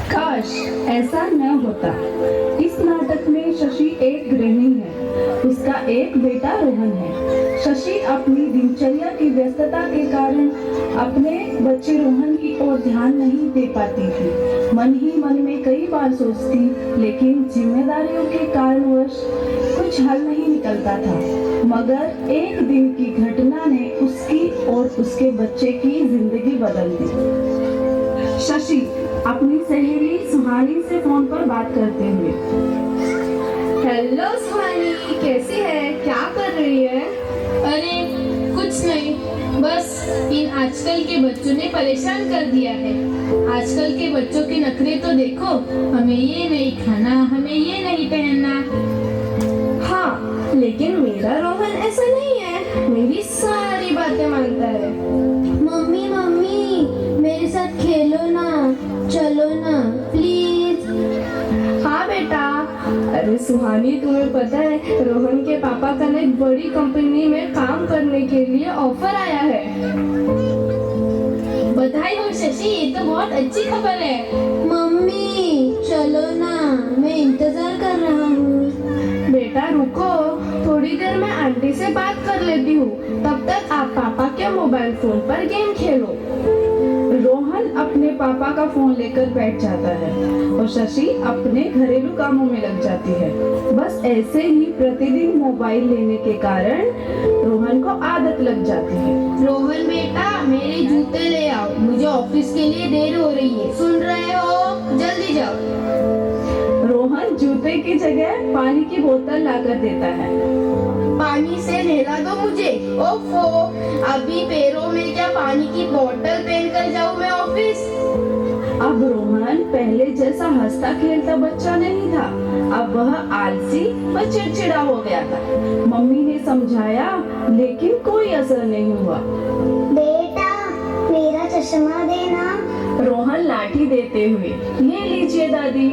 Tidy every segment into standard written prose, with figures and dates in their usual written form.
काश ऐसा न होता। इस नाटक में शशि एक गृहिणी है, उसका एक बेटा रोहन है। शशि अपनी दिनचर्या की व्यस्तता के कारण अपने बच्चे रोहन की ओर ध्यान नहीं दे पाती थी। मन ही मन में कई बार सोचती, लेकिन जिम्मेदारियों के कारणवश कुछ हल नहीं निकलता था। मगर एक दिन की घटना ने उसकी और उसके बच्चे की जिंदगी बदल दी। शशि अपनी सहेली सुहानी से फोन पर बात करते हुए, हेलो सुहानी, कैसी है? क्या कर रही है? अरे कुछ नहीं, बस इन आजकल के बच्चों ने परेशान कर दिया है। आजकल के बच्चों के नखरे तो देखो, हमें ये नहीं खाना, हमें ये नहीं पहनना। हाँ, लेकिन मेरा रोहन ऐसा नहीं है, मेरी सारी बातें मानता है। मम्मी मम्मी मेरे साथ खेलो ना, चलो ना प्लीज। हाँ बेटा। अरे सुहानी, तुम्हें पता है रोहन के पापा का ना एक बड़ी कंपनी में काम करने के लिए ऑफर आया है। बधाई हो शशि, ये तो बहुत अच्छी खबर है। मम्मी चलो ना, मैं इंतजार कर रहा हूँ। बेटा रुको, थोड़ी देर में आंटी से बात कर लेती हूँ, तब तक आप पापा के मोबाइल फोन पर गेम खेलो। रोहन अपने पापा का फोन लेकर बैठ जाता है और शशि अपने घरेलू कामों में लग जाती है। बस ऐसे ही प्रतिदिन मोबाइल लेने के कारण रोहन को आदत लग जाती है। रोहन बेटा, मेरे जूते ले आओ, मुझे ऑफिस के लिए देर हो रही है। सुन रहे हो? जल्दी जाओ। रोहन जूते की जगह पानी की बोतल लाकर देता है। पानी से नहला दो मुझे। ओफो, अभी पैरों में क्या पानी की बोतल पहन कर जाऊँ मैं ऑफिस? अब रोहन पहले जैसा हंसता खेलता बच्चा नहीं था, अब वह आलसी व चिड़चिड़ा हो गया था। मम्मी ने समझाया, लेकिन कोई असर नहीं हुआ। बेटा मेरा चश्मा देना। रोहन लाठी देते हुए, ये लीजिए दादी।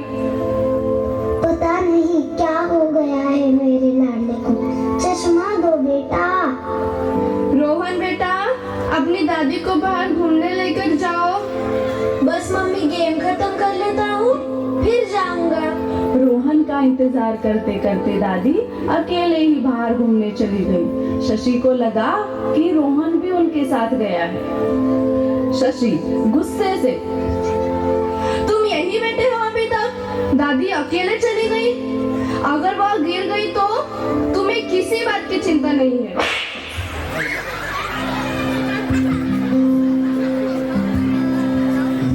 पता नहीं क्या हो गया है मेरे लाडले को, चश्मा दो बेटा। रोहन बेटा, अपनी दादी को बाहर घूमने लेकर जाओ। बस मम्मी गेम खत्म कर लेता हूँ, फिर जाऊंगा। रोहन का इंतजार करते करते दादी अकेले ही बाहर घूमने चली गई। शशि को लगा कि रोहन भी उनके साथ गया है। शशि गुस्से से, तुम यही बैठे हो अभी तक? दादी अकेले चली गई, अगर वह गिर गई तो तुम्हें किसी बात की चिंता नहीं है।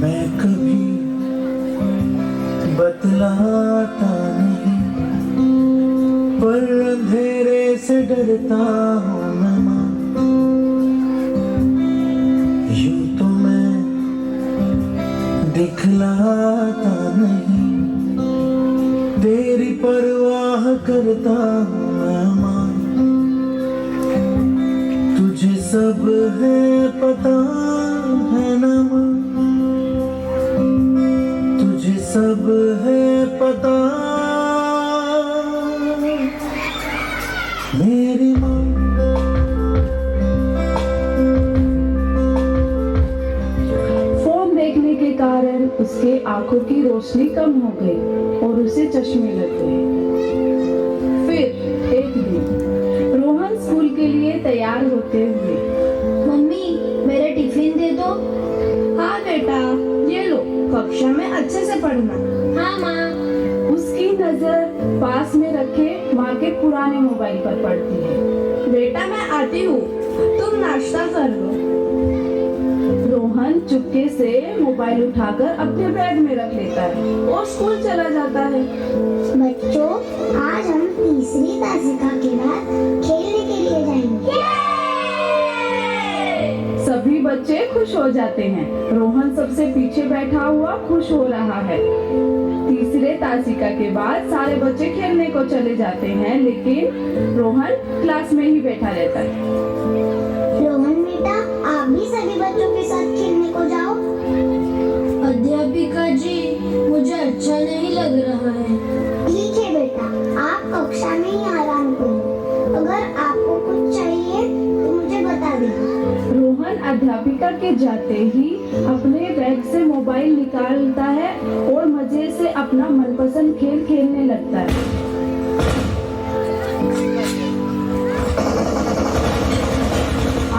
मैं कभी बतलाता नहीं, पर अंधेरे से डरता हूँ मैं माँ। यूं तो मैं दिखलाता नहीं, तेरी परवाह करता हूँ मैं माँ। तुझे सब है पता है ना माँ, तुझे सब है पता मेरी माँ। फोन देखने के कारण उसके आंखों की रोशनी कम हो गई और उसे चश्मे लग गए। फिर एक दिन रोहन स्कूल के लिए तैयार होते हुए, मम्मी मेरा टिफिन दे दो। हाँ बेटा, ये लो, कक्षा में अच्छे से पढ़ना। हाँ माँ। उसकी नजर पास में रखे माँ के पुराने मोबाइल पर पड़ती है। बेटा मैं आती हूँ, तुम नाश्ता कर लो। रोहन चुपके से मोबाइल उठाकर अपने बैग में रख लेता है और स्कूल चला जाता है। बच्चों आज हम तीसरी तासिका के बाद खेलने के लिए जाएंगे। सभी बच्चे खुश हो जाते हैं। रोहन सबसे पीछे बैठा हुआ खुश हो रहा है। तीसरे तासिका के बाद सारे बच्चे खेलने को चले जाते हैं, लेकिन रोहन क्लास में ही बैठा रहता है। रोहन बेटा आप भी सभी बच्चों के साथ खेलने को जाओ। अध्यापिका जी मुझे अच्छा नहीं लग रहा है। ठीक है बेटा, कक्षा में ही आराम करूँ। अगर आपको कुछ चाहिए तो मुझे बता देना। रोहन अध्यापिका के जाते ही अपने बैग से मोबाइल निकालता है और मजे से अपना मनपसंद खेल खेलने लगता है।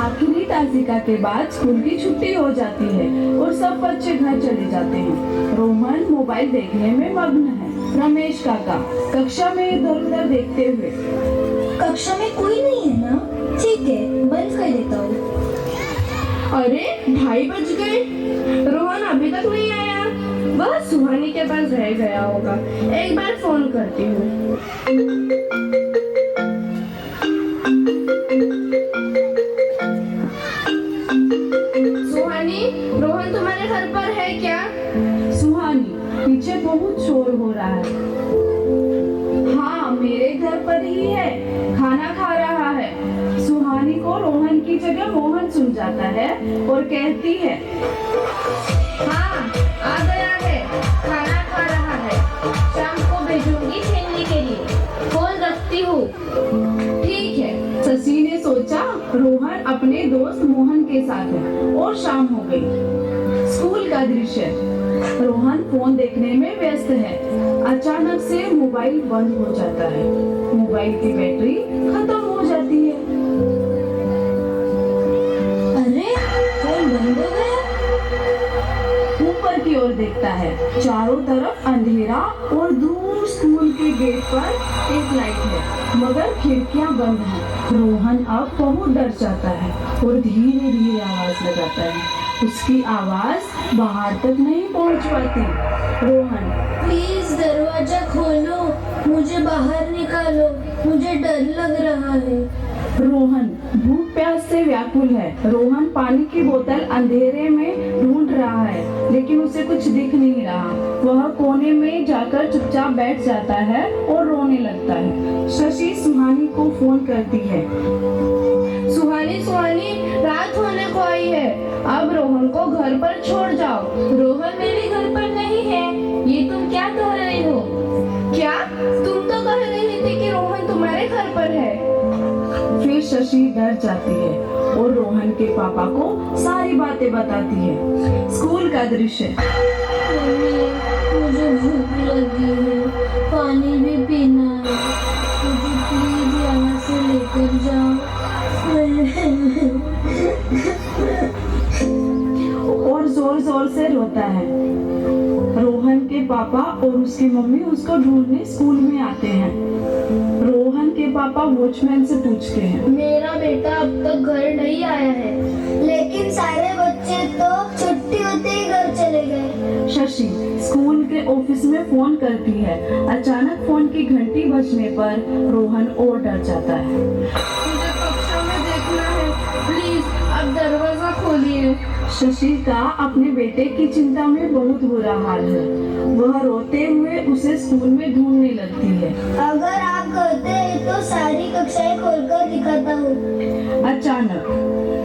आखिरी तासिका के बाद स्कूल की छुट्टी हो जाती है और सब बच्चे घर चले जाते हैं। रोहन मोबाइल देखने में मग्न है। रमेश काका कक्षा में इधर उधर देखते हुए, कक्षा में कोई नहीं है ना? ठीक है, बंद कर देता हूँ। अरे 2:30 बज गए, रोहन अभी तक नहीं आया। वह सुहानी के पास रह गया होगा। एक बार फोन करती हूँ। सुहानी, रोहन तुम्हारे घर पर है क्या? सुहानी, पीछे बहुत शोर हो रहा है। हाँ, मेरे घर पर ही है, खाना खा रहा है। सुहानी को रोहन की जगह मोहन सुन जाता है और कहती है, हाँ, आ गया है, खाना खा रहा है। शाम को भेजूंगी खेलने के लिए। फोन रखती हूँ। ठीक है। शशि ने सोचा रोहन अपने दोस्त मोहन के साथ है और शाम हो गई। स्कूल का दृश्य, रोहन फोन देखने में व्यस्त है। अचानक से मोबाइल बंद हो जाता है। मोबाइल की बैटरी खत्म हो जाती है। अरे, फोन बंद हो गया। ऊपर की ओर देखता है, चारों तरफ अंधेरा और दूर स्कूल के गेट पर एक लाइट है, मगर खिड़कियां बंद हैं। रोहन अब बहुत डर जाता है और धीरे धीरे आवाज लगाता है। उसकी आवाज बाहर तक नहीं पहुंच पाती। रोहन, प्लीज दरवाजा खोलो, मुझे बाहर निकालो, मुझे डर लग रहा है। रोहन भूख प्यास से व्याकुल है। रोहन पानी की बोतल अंधेरे में ढूंढ रहा है, लेकिन उसे कुछ दिख नहीं रहा। वह कोने में जाकर चुपचाप बैठ जाता है और रोने लगता है। शशि सुहानी को फोन करती है। सुहानी, सुहानी, रात होने को आई है। अब रोहन को घर पर छोड़ जाओ। रोहन मेरे घर पर नहीं है। ये तुम क्या कह रही हो? क्या? तुम तो कह रही थी कि रोहन तुम्हारे घर पर है। फिर शशि डर जाती है और रोहन के पापा को सारी बातें बताती है। स्कूल का दृश्य, मम्मी, मुझे भूख लगी है, पानी भी पीना है, मुझे प्लीज यहाँ से लेकर जाओ। और जोर जोर से रोता है। रोहन के पापा और उसकी मम्मी उसको ढूंढने स्कूल में आते हैं। रोहन के पापा वॉचमैन से पूछते हैं, मेरा बेटा अब तक घर नहीं आया है। लेकिन सारे बच्चे तो छुट्टी होते ही घर चले गए। शशि स्कूल के ऑफिस में फोन करती है। अचानक फोन की घंटी बजने पर रोहन और डर जाता है। मुझे कक्षा में देखना है, प्लीज अब दरवाजा खोलिए। शशि का अपने बेटे की चिंता में बहुत बुरा हाल है। वह रोते हुए उसे स्कूल में ढूंढने लगती है। अगर आप कहते हैं तो सारी कक्षाएं खोलकर दिखाता हूँ। अचानक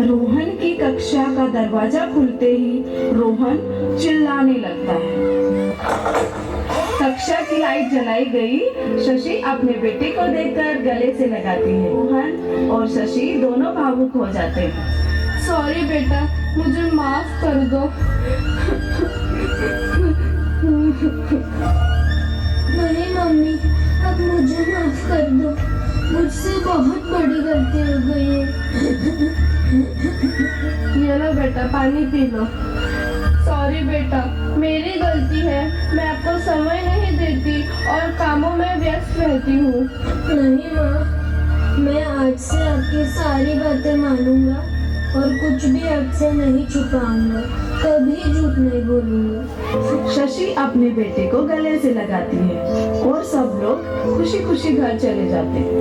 रोहन की कक्षा का दरवाजा खुलते ही रोहन चिल्लाने लगता है। कक्षा की लाइट जलाई गई। शशि अपने बेटे को देखकर गले से लगाती है। रोहन और शशि दोनों भावुक हो जाते हैं। सॉरी बेटा, मुझे माफ कर दो। नहीं मम्मी, अब मुझे माफ कर दो, मुझसे बहुत बड़ी गलती हो गई है। ये लो बेटा, पानी पी लो। सॉरी बेटा, मेरी गलती है। मैं आपको समय नहीं देती और कामों में व्यस्त रहती हूँ। नहीं माँ, मैं आज से आपकी सारी बातें मानूंगा और कुछ भी आपसे नहीं छुपाऊंगा, कभी झूठ नहीं बोलूंगा। शशि अपने बेटे को गले से लगाती है और सब लोग खुशी खुशी घर चले जाते हैं।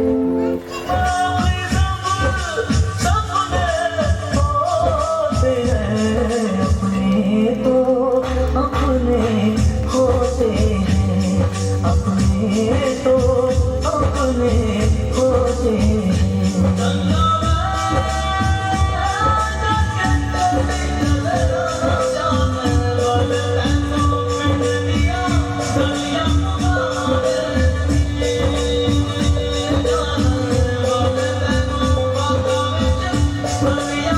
अपने तो अपने होते हैं, अपने तो अपने होते हैं। छाया